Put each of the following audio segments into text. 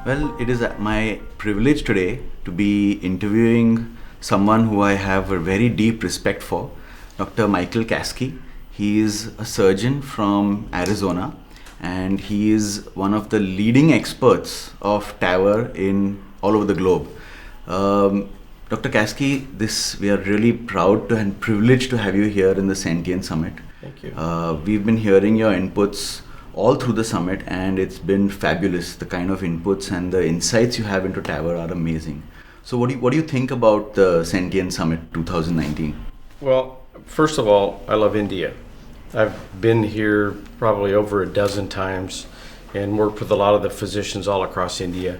Well, it is my privilege today to be interviewing someone who I have a very deep respect for, Dr. Michael Kasky. He is a surgeon from Arizona and he is one of the leading experts of TAVR in all over the globe. Dr. Kasky, we are really proud and privileged to have you here in the Sentient Summit. Thank you. We've been hearing your inputs all through the summit and it's been fabulous. The kind of inputs and the insights you have into TAVR are amazing. So what do you think about the Sentient Summit 2019? Well, first of all, I love India. I've been here probably over a dozen times and worked with a lot of the physicians all across India.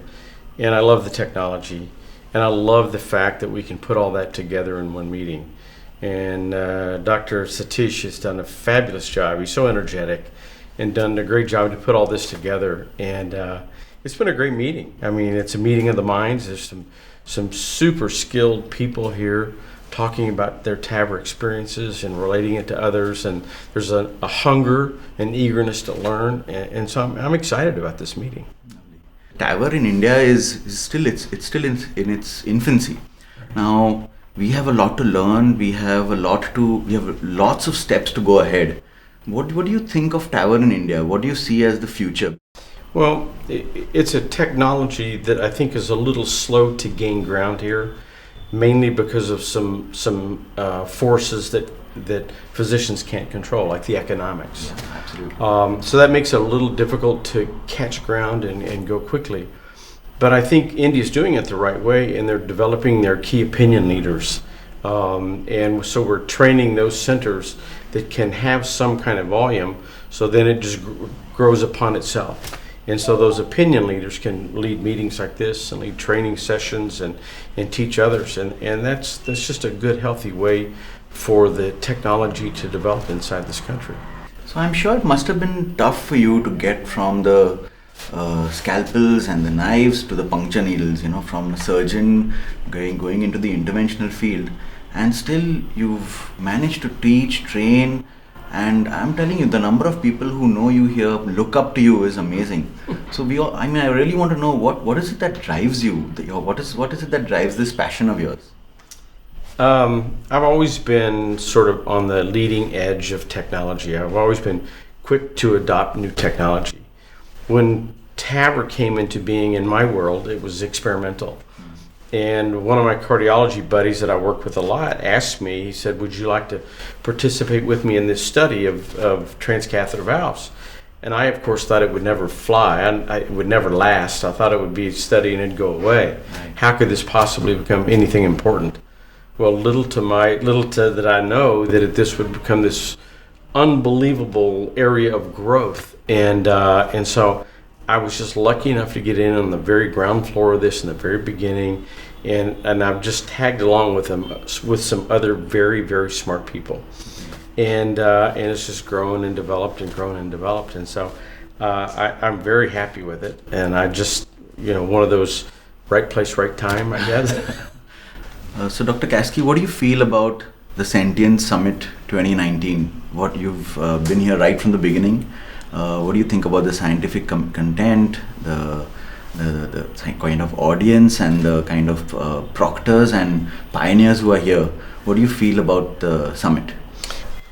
And I love the technology. And I love the fact that we can put all that together in one meeting. And Dr. Satish has done a fabulous job. He's so energetic and done a great job to put all this together. And it's been a great meeting. I mean, it's a meeting of the minds. There's some super skilled people here talking about their TAVR experiences and relating it to others. And there's a hunger and eagerness to learn. And so I'm excited about this meeting. TAVR in India is still in its infancy. Now we have a lot to learn. We have lots of steps to go ahead. What do you think of TAVR in India? What do you see as the future? Well, it's a technology that I think is a little slow to gain ground here, mainly because of some forces that physicians can't control, like the economics. Yeah, absolutely. So that makes it a little difficult to catch ground and go quickly. But I think India's doing it the right way, and they're developing their key opinion leaders. And so we're training those centers that can have some kind of volume, so then it just grows upon itself. And so those opinion leaders can lead meetings like this and lead training sessions and teach others. And that's just a good, healthy way for the technology to develop inside this country. So I'm sure it must have been tough for you to get from the scalpels and the knives to the puncture needles, from a surgeon going into the interventional field, and still you've managed to teach, train, and I'm telling you, the number of people who know you here, look up to you is amazing. So I really want to know what is it that drives you? What is it that drives this passion of yours? I've always been sort of on the leading edge of technology. I've always been quick to adopt new technology. When TAVR came into being in my world, it was experimental. And one of my cardiology buddies that I work with a lot asked me, he said, would you like to participate with me in this study of transcatheter valves? And I, of course, thought it would never fly. It would never last. I thought it would be a study and it'd go away. Right. How could this possibly become anything important? Well, little did I know that this would become this unbelievable area of growth. And so I was just lucky enough to get in on the very ground floor of this in the very beginning, and I've just tagged along with some other very, very smart people, and it's just grown and developed and grown and developed, and so I'm very happy with it, and I just one of those right place, right time, I guess. So Dr. Kasky, what do you feel about the Sentient Summit 2019? What you've been here right from the beginning. What do you think about the scientific content, the kind of audience and the kind of proctors and pioneers who are here? What do you feel about the summit?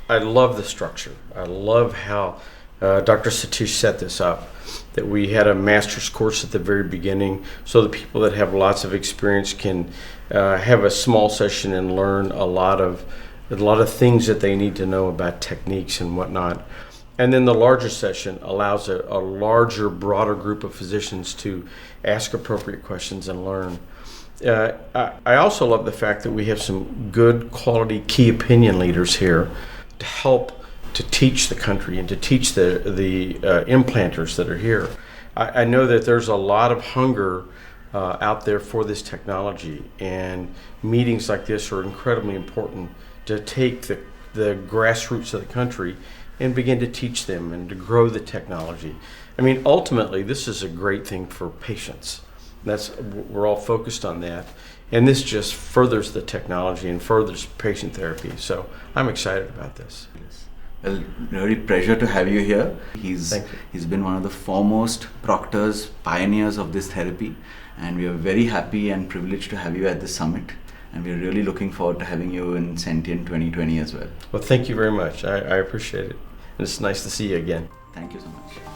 I love the structure. I love how Dr. Satish set this up, that we had a master's course at the very beginning so the people that have lots of experience can have a small session and learn a lot of things that they need to know about techniques and whatnot. And then the larger session allows a larger, broader group of physicians to ask appropriate questions and learn. I also love the fact that we have some good quality key opinion leaders here to help to teach the country and to teach the implanters that are here. I know that there's a lot of hunger out there for this technology, and meetings like this are incredibly important to take the grassroots of the country and begin to teach them and to grow the technology. I mean, ultimately, this is a great thing for patients. We're all focused on that. And this just furthers the technology and furthers patient therapy. So I'm excited about this. Yes. Well, really pleasure to have you here. Thank you. He's been one of the foremost proctors, pioneers of this therapy, and we are very happy and privileged to have you at this summit. And we're really looking forward to having you in Sentient 2020 as well. Well, thank you very much. I appreciate it. And it's nice to see you again. Thank you so much.